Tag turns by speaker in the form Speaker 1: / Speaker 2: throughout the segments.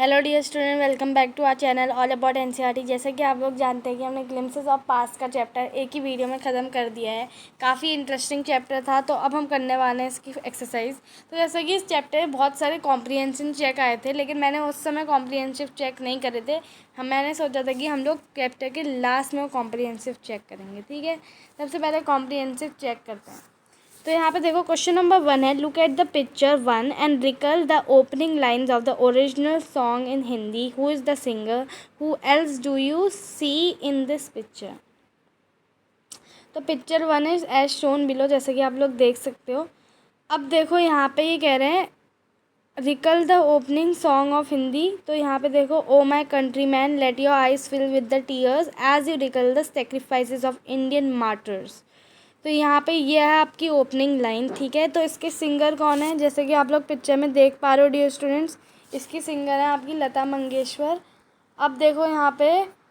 Speaker 1: Hello dear student, welcome back to our channel all about NCERT. जैसे कि आप लोग जानते हैं कि हमने ग्लिम्पसेस ऑफ पास्ट का चैप्टर एक ही वीडियो में ख़त्म कर दिया है। काफ़ी इंटरेस्टिंग चैप्टर था, तो अब हम करने वाले हैं इसकी एक्सरसाइज। तो जैसे कि इस चैप्टर में बहुत सारे कॉम्प्रिहेंशन चेक आए थे, लेकिन मैंने उस समय कॉम्प्रिहेंसिव चेक नहीं करे थे। मैंने सोचा था कि हम लोग चैप्टर के लास्ट में वो कॉम्प्रिहेंसिव चेक करेंगे। ठीक है, सबसे पहले कॉम्प्रिहेंसिव चेक करते हैं। तो यहाँ पे देखो, क्वेश्चन नंबर 1 है, look at the picture 1 and recall the opening lines of the original song in Hindi. Who is the singer? Who else do you see in this picture? तो picture 1 is as shown below, जैसे कि आप लोग देख सकते हो। अब देखो यहाँ पे ये कह रहे हैं recall the opening song of Hindi. तो यहाँ पे देखो, o my country man let your eyes fill with the tears as you recall the sacrifices of Indian martyrs. तो यहाँ पे ये है आपकी ओपनिंग लाइन। ठीक है, तो इसके सिंगर कौन है? जैसे कि आप लोग पिक्चर में देख पा रहे हो डियर स्टूडेंट्स, इसकी सिंगर है आपकी लता मंगेशकर। अब देखो यहाँ पे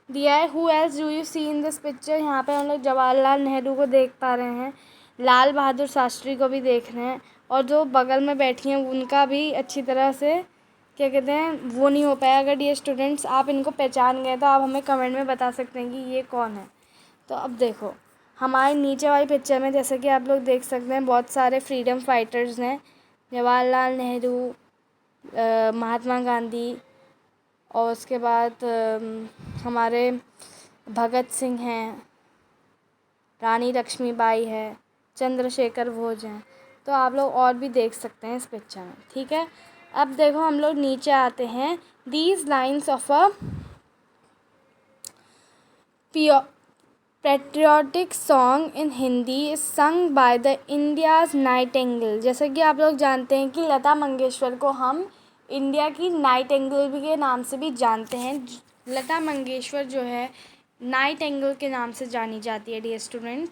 Speaker 1: दिया है, who else do you see in this picture. यहाँ पे हम लोग जवाहरलाल नेहरू को देख पा रहे हैं, लाल बहादुर शास्त्री को भी देख रहे हैं, और जो बगल में बैठी हैं उनका भी अच्छी तरह से क्या कहते हैं वो नहीं हो पाया। अगर डियर स्टूडेंट्स आप इनको पहचान गए तो आप हमें कमेंट में बता सकते हैं कि ये कौन है। तो अब देखो हमारे नीचे वाली पिक्चर में, जैसे कि आप लोग देख सकते हैं, बहुत सारे फ्रीडम फाइटर्स हैं, जवाहरलाल नेहरू, महात्मा गांधी, और उसके बाद हमारे भगत सिंह हैं, रानी लक्ष्मीबाई है, चंद्रशेखर बोस हैं। तो आप लोग और भी देख सकते हैं इस पिक्चर में। ठीक है, अब देखो हम लोग नीचे आते हैं। These lines of a patriotic song in Hindi is sung by the India's Nightingale. जैसे कि आप लोग जानते हैं कि लता मंगेशकर को हम इंडिया की नाइटिंगेल भी के नाम से भी जानते हैं। लता मंगेशकर जो है नाइटिंगेल के नाम से जानी जाती है डियर स्टूडेंट।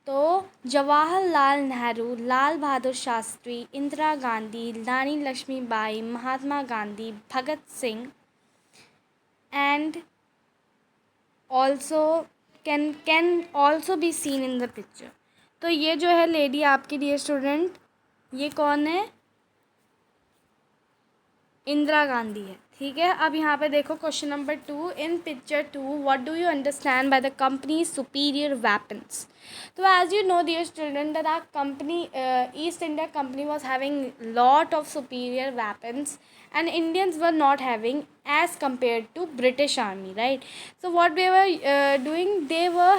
Speaker 1: तो Jawaharlal Nehru, Lal Bahadur Shastri, Indira Gandhi, Rani Lakshmibai, Mahatma Gandhi, Bhagat Singh and also can also be seen in the picture. तो ये जो है लेडी आपकी डियर स्टूडेंट, ये कौन है? इंदिरा गांधी है। ठीक है, अब यहाँ पे देखो question number 2, in picture 2 what do you understand by the company superior weapons. तो as you know dear student that our company East India company was having lot of superior weapons and Indians were not having as compared to British army, right? So what they were doing, they were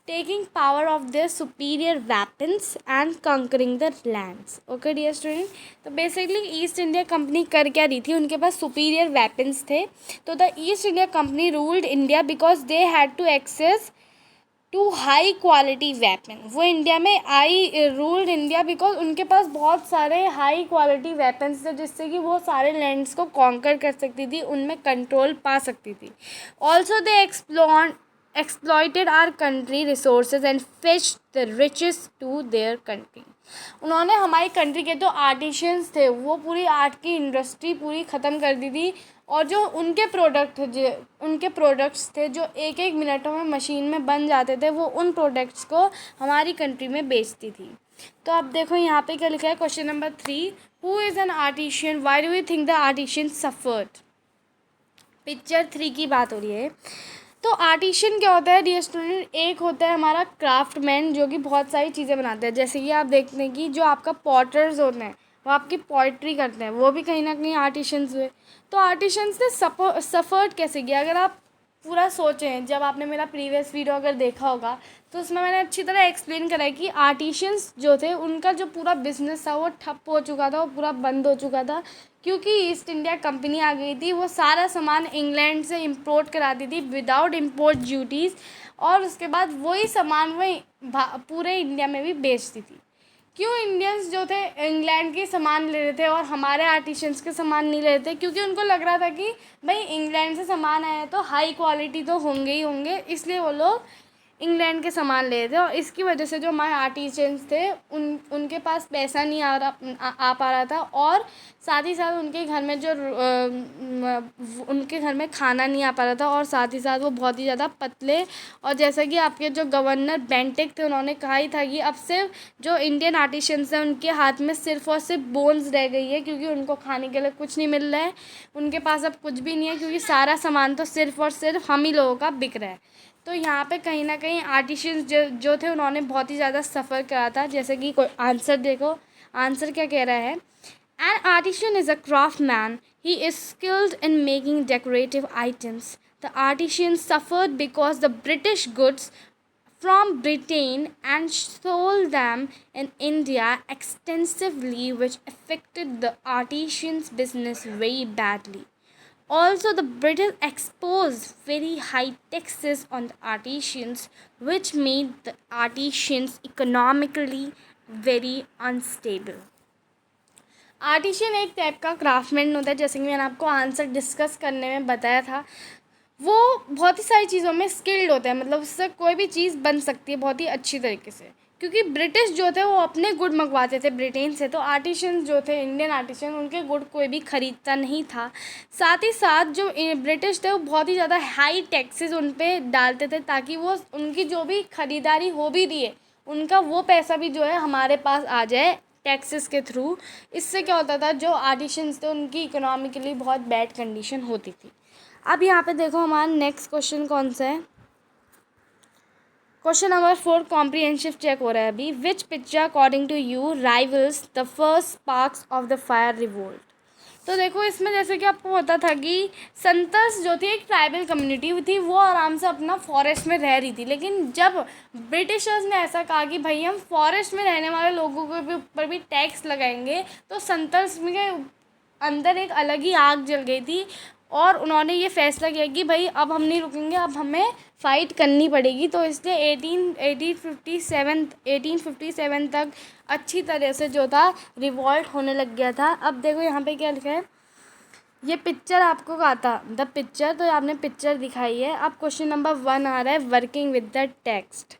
Speaker 1: taking power of their superior weapons and conquering the lands. Okay dear student, तो basically east India company कर क्या रही थी, उनके पास superior weapons थे। तो the East India Company ruled India because they had to access to high quality weapon. वो India में आई रूल्ड इंडिया बिकॉज उनके पास बहुत सारे हाई क्वालिटी वेपन्स थे, जिससे कि वो सारे लैंड्स को कॉन्कर कर सकती थी, उनमें कंट्रोल पा सकती थी। Also they exploited our country resources and fetched the riches to their country। उन्होंने हमारी कंट्री के जो आर्टिशियंस थे वो पूरी आर्ट की इंडस्ट्री पूरी ख़त्म कर दी थी, और जो उनके प्रोडक्ट्स थे जो एक एक मिनटों में मशीन में बन जाते थे, वो उन प्रोडक्ट्स को हमारी कंट्री में बेचती थी। तो अब देखो यहाँ पे क्या लिखा है, question number 3, who is an artisan, why do you think the artisan suffered. Picture 3 की बात हो रही है। तो आर्टिशियन क्या होता है डियर स्टूडेंट? एक होता है हमारा क्राफ्टमैन जो कि बहुत सारी चीज़ें बनाते हैं। जैसे कि आप देखते हैं कि जो आपका पॉटर्स होते हैं वो आपकी पोइट्री करते हैं, वो भी कहीं ना कहीं आर्टिशियंस हुए। तो आर्टिशियंस ने सफ़र्ड कैसे किया? अगर आप पूरा सोचें, जब आपने मेरा प्रीवियस वीडियो अगर देखा होगा तो उसमें मैंने अच्छी तरह एक्सप्लेन करा है कि आर्टिशियंस जो थे उनका जो पूरा बिजनेस था वो ठप हो चुका था, वो पूरा बंद हो चुका था, क्योंकि ईस्ट इंडिया कंपनी आ गई थी। वो सारा सामान इंग्लैंड से इंपोर्ट कराती थी विदाउट इंपोर्ट ड्यूटीज़, और उसके बाद वही सामान वही पूरे इंडिया में भी बेचती थी। क्यों इंडियंस जो थे इंग्लैंड के सामान ले रहे थे और हमारे आर्टिशियंस के सामान नहीं ले रहे थे? क्योंकि उनको लग रहा था कि भाई इंग्लैंड से सामान आया है तो हाई क्वालिटी तो होंगे ही होंगे, इसलिए वो लोग इंग्लैंड के सामान ले रहे थे। और इसकी वजह से जो हमारे आर्टिशियंस थे उनके पास पैसा नहीं आ पा रहा था, और साथ ही साथ उनके घर में उनके घर में खाना नहीं आ पा रहा था, और साथ ही साथ वो बहुत ही ज़्यादा पतले। और जैसा कि आपके जो गवर्नर बेंटिक थे, उन्होंने कहा ही था कि अब सिर्फ जो इंडियन आर्टिशियंस हैं उनके हाथ में सिर्फ और सिर्फ बोन्स रह गई है, क्योंकि उनको खाने के लिए कुछ नहीं मिल रहा है, उनके पास अब कुछ भी नहीं है, क्योंकि सारा सामान तो सिर्फ और सिर्फ हम ही लोगों का बिक रहा है। तो यहाँ पे कहीं ना कहीं आर्टिशियंस जो थे उन्होंने बहुत ही ज़्यादा सफ़र करा था। जैसे कि कोई आंसर देखो, आंसर क्या कह रहा है? An artisan is a craftsman. He is skilled in making decorative items. The artisan suffered because the British goods from Britain and sold them in India extensively, which affected the artisan's business very badly. Also, the British exposed very high taxes on the artisans, which made the artisans economically very unstable. Artisan एक type का craftsman होता है, जैसे कि मैंने आपको answer discuss करने में बताया था। वो बहुत ही सारी चीज़ों में स्किल्ड होता है, मतलब उससे कोई भी चीज़ बन सकती है बहुत ही अच्छी तरीके से, क्योंकि ब्रिटिश जो थे वो अपने गुड मंगवाते थे ब्रिटेन से, तो आर्टिशियन जो थे इंडियन आर्टिशियन, उनके गुड कोई भी ख़रीदता नहीं था। साथ ही साथ जो ब्रिटिश थे वो बहुत ही ज़्यादा हाई टैक्सेस उन पर डालते थे, ताकि वो उनकी जो भी ख़रीदारी हो भी रही है उनका वो पैसा भी जो है हमारे पास आ जाए टैक्सेस के थ्रू। इससे क्या होता था, जो आर्टिशियंस थे उनकी इकोनॉमिकली बहुत बैड कंडीशन होती थी। अब यहाँ पे देखो हमारा नेक्स्ट क्वेश्चन कौन सा है। क्वेश्चन नंबर 4 कॉम्प्रिहेंसिव चेक हो रहा है अभी। Which picture according to you reveals the first sparks of the fire revolt? तो देखो इसमें जैसे कि आपको पता था कि संतस जो थी एक ट्राइबल कम्युनिटी थी, वो आराम से अपना फॉरेस्ट में रह रही थी, लेकिन जब ब्रिटिशर्स ने ऐसा कहा कि भाई हम फॉरेस्ट में रहने वाले लोगों के ऊपर भी टैक्स लगाएंगे, तो संतस के अंदर एक अलग ही आग जल गई थी, और उन्होंने ये फैसला किया कि भाई अब हम नहीं रुकेंगे, अब हमें फ़ाइट करनी पड़ेगी। तो इसलिए 1857 तक अच्छी तरह से जो था रिवॉल्ट होने लग गया था। अब देखो यहाँ पे क्या लिखा है, ये पिक्चर आपको कहा था द पिक्चर, तो आपने पिक्चर दिखाई है। अब क्वेश्चन नंबर 1 आ रहा है working with the text.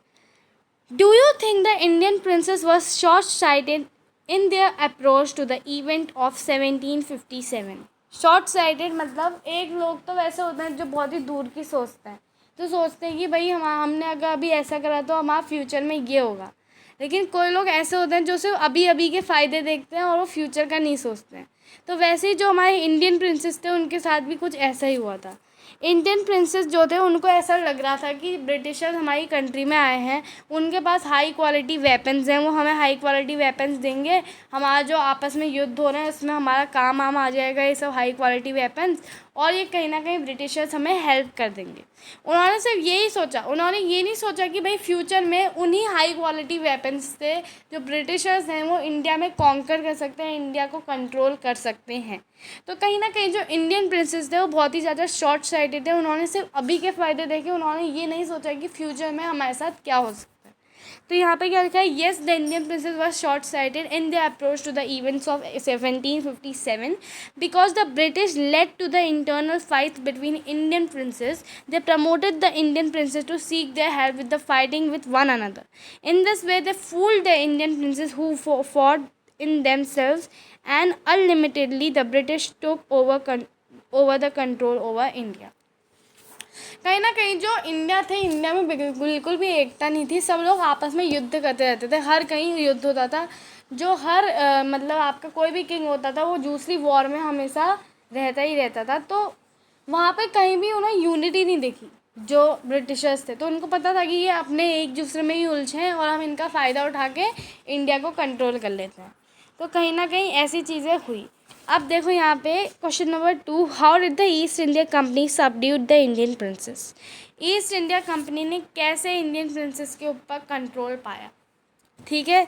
Speaker 1: Do you think the Indian princes was short sighted in their approach to the event of 1757? Short sighted मतलब एक लोग तो वैसे होते हैं जो बहुत ही दूर की सोचते हैं, तो सोचते हैं कि भाई हमने अगर अभी ऐसा करा तो हमारा फ्यूचर में ये होगा, लेकिन कोई लोग ऐसे होते हैं जो सिर्फ अभी अभी के फ़ायदे देखते हैं और वो फ्यूचर का नहीं सोचते हैं। तो वैसे ही जो हमारे इंडियन प्रिंसेस थे उनके साथ भी कुछ ऐसा ही हुआ था। इंडियन प्रिंसेस जो थे उनको ऐसा लग रहा था कि ब्रिटिशर्स हमारी कंट्री में आए हैं, उनके पास हाई क्वालिटी वेपन्स हैं, वो हमें हाई क्वालिटी वेपन्स देंगे, हमारा जो आपस में युद्ध हो रहे हैं उसमें हमारा काम आ जाएगा ये सब हाई क्वालिटी वेपन्स, और ये कहीं ना कहीं ब्रिटिशर्स हमें हेल्प कर देंगे। उन्होंने सिर्फ यही सोचा, उन्होंने ये नहीं सोचा कि भाई फ्यूचर में उन्हीं हाई क्वालिटी वेपन्स से जो ब्रिटिशर्स हैं वो इंडिया में कॉन्कर कर सकते हैं, इंडिया को कंट्रोल कर सकते हैं। तो कहीं ना कहीं जो इंडियन प्रिंसेस थे वो बहुत ही ज़्यादा शॉर्ट साइटेड थे, उन्होंने सिर्फ अभी के फ़ायदे देखे, उन्होंने ये नहीं सोचा कि फ्यूचर में हमारे साथ क्या हो सकता है। तो यहाँ पे क्या लिखा है, yes the Indian princes was short sighted in the approach to the events of 1757 because the British led to the internal fight between Indian princes. They promoted the Indian princes to seek their help with the fighting with one another. In this way they fooled the Indian princes who fought in themselves, and unlimitedly the British took over the control over India. कहीं ना कहीं जो India थे, India में बिल्कुल भी एकता नहीं थी, सब लोग आपस में युद्ध करते रहते थे, हर कहीं युद्ध होता था। जो हर मतलब आपका कोई भी किंग होता था वो दूसरी वॉर में हमेशा रहता ही रहता था, तो वहाँ पे कहीं भी उन्हें यूनिटी नहीं देखी जो ब्रिटिशर्स थे। तो उनको पता था कि ये अपने एक दूसरे में ही उलझे हैं और हम इनका फ़ायदा उठा के इंडिया को कंट्रोल कर लेते हैं। तो कहीं ना कहीं ऐसी चीज़ें हुई। अब देखो यहाँ पे question number 2, how did the East India company subdued the Indian princess? East India company ने कैसे इंडियन प्रिंसेस के ऊपर कंट्रोल पाया? ठीक है,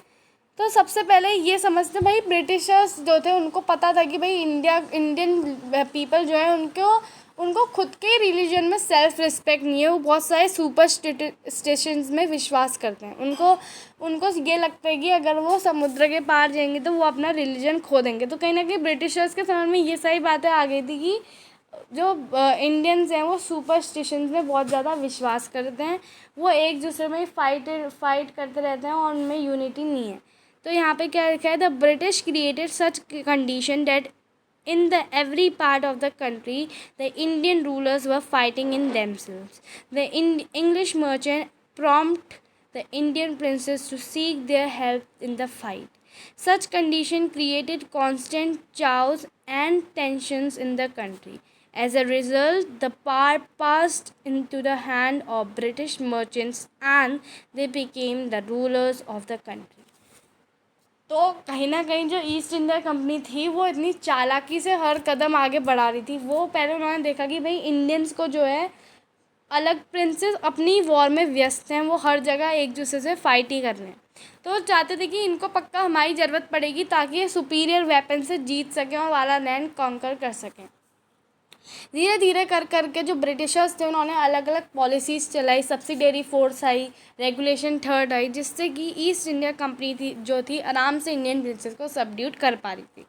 Speaker 1: तो सबसे पहले ये समझते भाई ब्रिटिशर्स जो थे उनको पता था कि भाई इंडियन पीपल जो है उनको खुद के रिलीजन में सेल्फ रिस्पेक्ट नहीं है, वो बहुत सारे सुपर स्टिशंस में विश्वास करते हैं। उनको ये लगता है कि अगर वो समुद्र के पार जाएंगे तो वो अपना रिलीजन खो देंगे। तो कहीं ना कहीं ब्रिटिशर्स के समझ में ये सारी बातें आ गई थी कि जो इंडियंस हैं वो सुपर स्टिशंस में बहुत ज़्यादा विश्वास करते हैं, वो एक दूसरे में फाइट करते रहते हैं और उनमें यूनिटी नहीं है। तो यहाँ पे क्या लिखा है, the British created such condition date in the every part of the country, the Indian rulers were fighting in themselves. The English merchant prompt the Indian princes to seek their help in the fight. Such condition created constant chaos and tensions in the country. As a result, the power passed into the hand of British merchants and they became the rulers of the country. तो कहीं ना कहीं जो east India company थी वो इतनी चालाकी से हर कदम आगे बढ़ा रही थी। वो पहले उन्होंने देखा कि भाई इंडियंस को जो है अलग प्रिंसेस अपनी वॉर में व्यस्त हैं, वो हर जगह एक दूसरे से फाइट ही कर रहे हैं। तो वो चाहते थे कि इनको पक्का हमारी ज़रूरत पड़ेगी ताकि ये सुपीरियर वेपन से जीत सकें और वाला लैंड कॉन्कर कर सकें। धीरे धीरे कर करके जो ब्रिटिशर्स थे उन्होंने अलग अलग पॉलिसीज़ चलाई, सब्सिडरी फोर्स आई, रेगुलेशन थर्ड आई, जिससे कि ईस्ट इंडिया कंपनी थी आराम से इंडियन प्रिंसेस को सबड्यूट कर पा रही थी।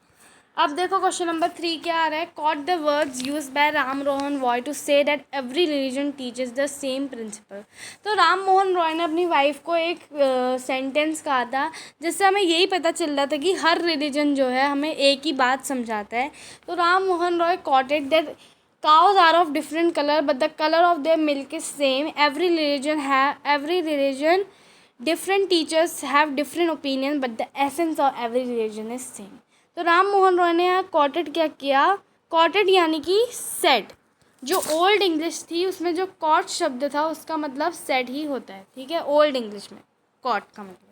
Speaker 1: अब देखो क्वेश्चन नंबर 3 क्या आ रहा है। Quote the words used by Ram Mohan Roy to say that every religion teaches the same principle. तो राम मोहन रॉय ने अपनी वाइफ को एक सेंटेंस कहा था जिससे हमें यही पता चल रहा था कि हर रिलीजन जो है हमें एक ही बात समझाता है। तो Ram Mohan Roy quoted that cows are of different color but the color of their milk is same. Every religion different teachers have different opinions but the essence of every religion is same. तो राम मोहन रॉय ने यहाँ कॉटेड क्या किया, कॉटेड यानी कि सेड। जो old English थी उसमें जो कॉट शब्द था उसका मतलब सेड ही होता है, ठीक है, ओल्ड इंग्लिश में कॉट का मतलब।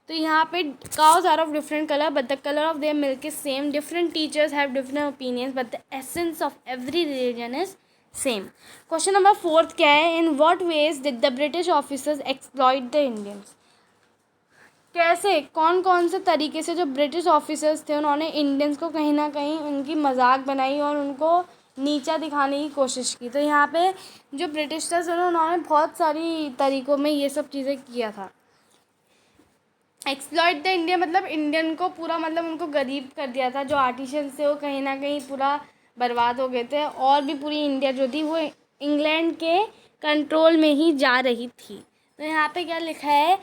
Speaker 1: तो यहाँ पे cows are of different color but the color of their milk is same. Different teachers have different opinions but the essence of every religion is same. Question number 4 क्या है। In what ways did the British officers exploit the Indians? कैसे, कौन कौन से तरीके से जो British officers थे उन्होंने इंडियंस को कहीं ना कहीं उनकी मजाक बनाई और उनको नीचा दिखाने की कोशिश की। तो यहाँ पे जो ब्रिटिशर्स उन्होंने बहुत सारी तरीक़ों में ये सब चीज़ें किया था। एक्सप्लॉइट द इंडिया मतलब इंडियन को पूरा मतलब उनको गरीब कर दिया था। जो आर्टिशियंस थे वो कहीं ना कहीं पूरा बर्बाद हो गए थे और भी पूरी इंडिया जो थी वो इंग्लैंड के कंट्रोल में ही जा रही थी। तो यहाँ पे क्या लिखा है,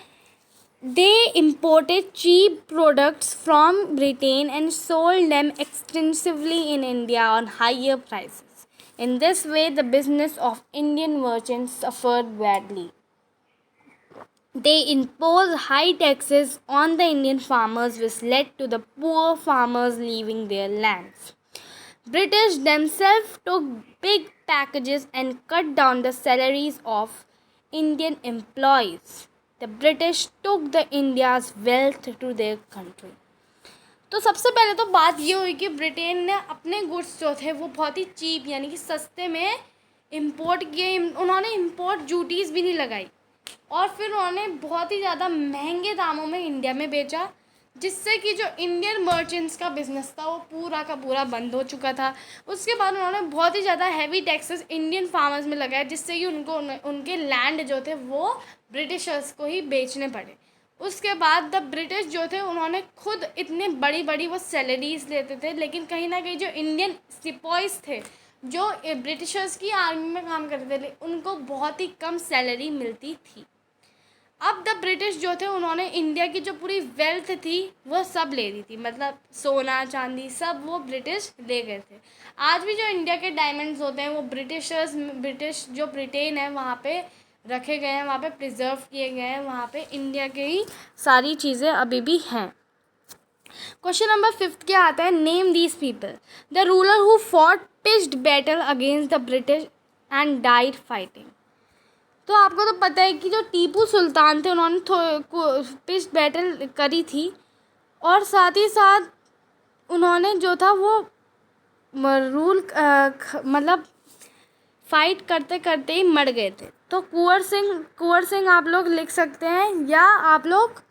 Speaker 1: they imported cheap products from Britain and sold them extensively in India on higher prices. In this way the business of Indian merchants suffered badly. They imposed high taxes on the Indian farmers which led to the poor farmers leaving their lands. British themselves took big packages and cut down the salaries of Indian employees. The British took the India's wealth to their country. तो सबसे पहले तो बात ये हुई कि Britain ने अपने गुड्स जो थे वो बहुत ही चीप यानी कि सस्ते में इम्पोर्ट किए। उन्होंने इम्पोर्ट ड्यूटीज़ भी नहीं लगाई और फिर उन्होंने बहुत ही ज़्यादा महंगे दामों में इंडिया में बेचा, जिससे कि जो इंडियन मर्चेंट्स का बिज़नेस था वो पूरा का पूरा बंद हो चुका था। उसके बाद उन्होंने बहुत ही ज़्यादा हैवी टैक्सेस इंडियन फार्मर्स में लगाए, जिससे कि उनके लैंड जो थे वो ब्रिटिशर्स को ही बेचने पड़े। उसके बाद द ब्रिटिश जो थे उन्होंने खुद इतने बड़ी बड़ी वो सैलरीज लेते थे, लेकिन कहीं ना कहीं जो इंडियन सिपाहीज थे जो ब्रिटिशर्स की आर्मी में काम करते थे उनको बहुत ही कम सैलरी मिलती थी। अब द ब्रिटिश जो थे उन्होंने इंडिया की जो पूरी वेल्थ थी वो सब ले ली थी, मतलब सोना चांदी सब वो ब्रिटिश ले गए थे। आज भी जो इंडिया के डायमंड्स होते हैं वो ब्रिटिश जो ब्रिटेन है वहाँ पे रखे गए हैं, वहाँ पे प्रिजर्व किए गए हैं, वहाँ पे इंडिया के ही सारी चीज़ें अभी भी हैं। क्वेश्चन नंबर 5 क्या आता है, name these people. The ruler who fought pitched battle against the British and died fighting. तो आपको तो पता है कि जो टीपू सुल्तान थे उन्होंने पिच्ड बैटल करी थी और साथ ही साथ उन्होंने जो था वो मतलब फाइट करते करते ही मर गए थे। तो कुंवर सिंह आप लोग लिख सकते हैं या आप लोग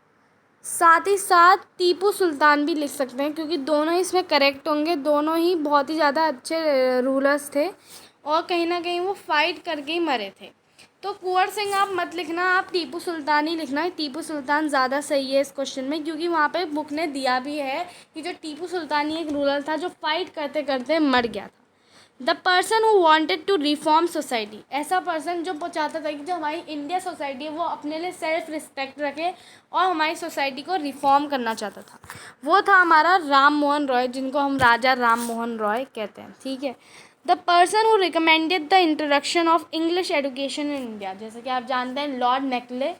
Speaker 1: साथ ही साथ टीपू सुल्तान भी लिख सकते हैं, क्योंकि दोनों ही इसमें करेक्ट होंगे। दोनों ही बहुत ही ज़्यादा अच्छे रूलर्स थे और कहीं ना कहीं वो फाइट करके ही मरे थे। तो कुंवर सिंह आप मत लिखना, आप टीपू सुल्तान ही लिखना है। टीपू सुल्तान ज़्यादा सही है इस क्वेश्चन में, क्योंकि वहाँ पे बुक ने दिया भी है कि जो टीपू सुल्तान ही एक रूलर था जो फाइट करते करते मर गया था। The person who wanted to reform society, ऐसा पर्सन जो चाहता था कि जो हमारी इंडिया सोसाइटी है वो अपने लिए सेल्फ रिस्पेक्ट रखे और हमारी सोसाइटी को रिफॉर्म करना चाहता था, वो था हमारा राम मोहन रॉय, जिनको हम राजा राम मोहन रॉय कहते हैं, ठीक है। The person who recommended the introduction of English education in India, जैसे कि आप जानते हैं लॉर्ड मैकले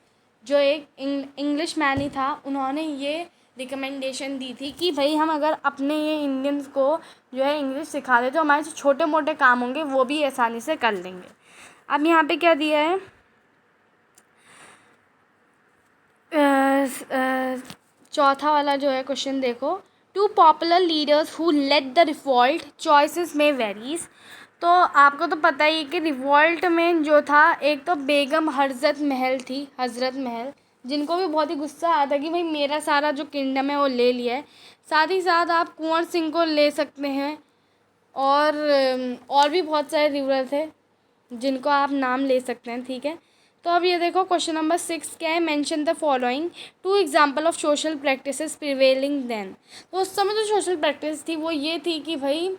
Speaker 1: जो एक इंग्लिश मैन ही था, उन्होंने ये रिकमेंडेशन दी थी कि भाई हम अगर अपने ये इंडियंस को जो है इंग्लिश सिखा दें तो हमारे जो छोटे मोटे काम होंगे वो भी आसानी से कर लेंगे। अब यहाँ पे क्या दिया है, चौथा वाला जो है क्वेश्चन देखो, two popular leaders who led the revolt choices may varies. तो आपको तो पता ही है कि रिवॉल्ट में जो था, एक तो बेगम हजरत महल थी, हजरत महल, जिनको भी बहुत ही गुस्सा आया था कि भाई मेरा सारा जो किंगडम है वो ले लिया है। साथ ही साथ आप कुंवर सिंह को ले सकते हैं, और भी बहुत सारे रूलर थे जिनको आप नाम ले सकते हैं, ठीक है। तो अब ये देखो क्वेश्चन नंबर 6 क्या है, mention the following two example of social practices prevailing then. तो उस समय जो सोशल प्रैक्टिस थी वो ये थी कि भाई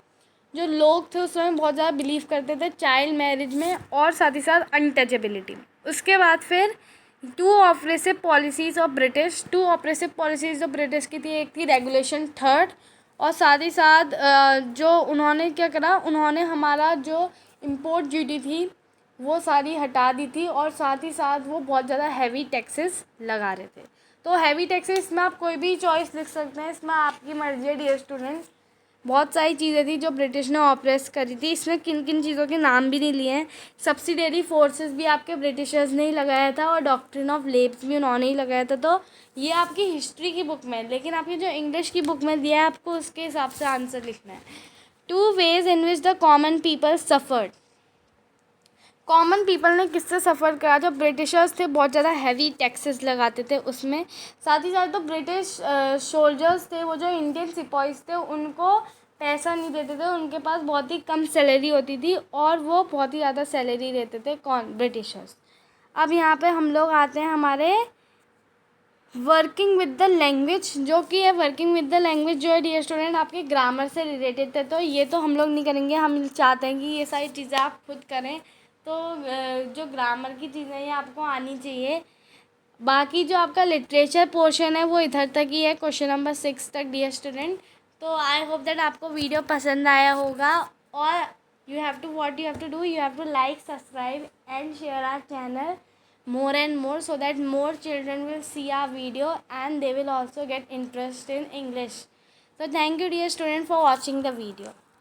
Speaker 1: जो लोग थे उस समय बहुत ज़्यादा बिलीव करते थे चाइल्ड मैरिज में और साथ ही साथ अनटचेबिलिटी। उसके बाद फिर two oppressive policies of British, two oppressive policies of British की थी, एक थी रेगुलेशन 3 और साथ ही साथ जो उन्होंने क्या करा, उन्होंने हमारा जो इम्पोर्ट ड्यूटी थी वो सारी हटा दी थी और साथ ही साथ वो बहुत ज़्यादा हैवी टैक्सेस लगा रहे थे। तो हैवी टैक्सेस, इसमें आप कोई भी चॉइस लिख सकते हैं, इसमें आपकी मर्जी है डियर स्टूडेंट्स। बहुत सारी चीज़ें थी जो ब्रिटिश ने ऑपरेस करी थी, इसमें किन किन चीज़ों के नाम भी नहीं लिए हैं। सब्सिडरी फोर्सेस भी आपके ब्रिटिशर्स ने ही लगाया था और डॉक्ट्रिन ऑफ लेब्स भी उन्होंने ही लगाया था। तो ये आपकी हिस्ट्री की बुक में, लेकिन आपकी जो इंग्लिश की बुक में दिया है आपको उसके हिसाब से आंसर लिखना है। Two ways in which the common people suffered, common people ने किससे सफ़र करा, जो ब्रिटिशर्स थे बहुत ज़्यादा हैवी टैक्सेस लगाते थे उसमें। साथ ही साथ तो ब्रिटिश सोल्जर्स थे, वो जो इंडियन सिपाहीज थे उनको पैसा नहीं देते थे, उनके पास बहुत ही कम सैलरी होती थी और वो बहुत ही ज़्यादा सैलरी देते थे, कौन, ब्रिटिशर्स। अब यहाँ पे हम लोग आते हैं हमारे वर्किंग विद द लैंग्वेज, जो कि है वर्किंग विद द लैंग्वेज जो है डियर स्टूडेंट आपके ग्रामर से रिलेटेड है। तो ये तो हम लोग नहीं करेंगे, हम चाहते हैं कि ये सारी चीज़ें आप खुद करें। तो जो ग्रामर की चीज़ें हैं आपको आनी चाहिए। बाकी जो आपका लिटरेचर पोर्शन है वो इधर तक ही है, क्वेश्चन नंबर 6 तक डियर स्टूडेंट। तो आई होप दैट आपको वीडियो पसंद आया होगा और you have to, what you have to do, you have to like, subscribe and share our channel more and more so that more children will see our video and they will also get interest in English. So thank you dear student for watching the video.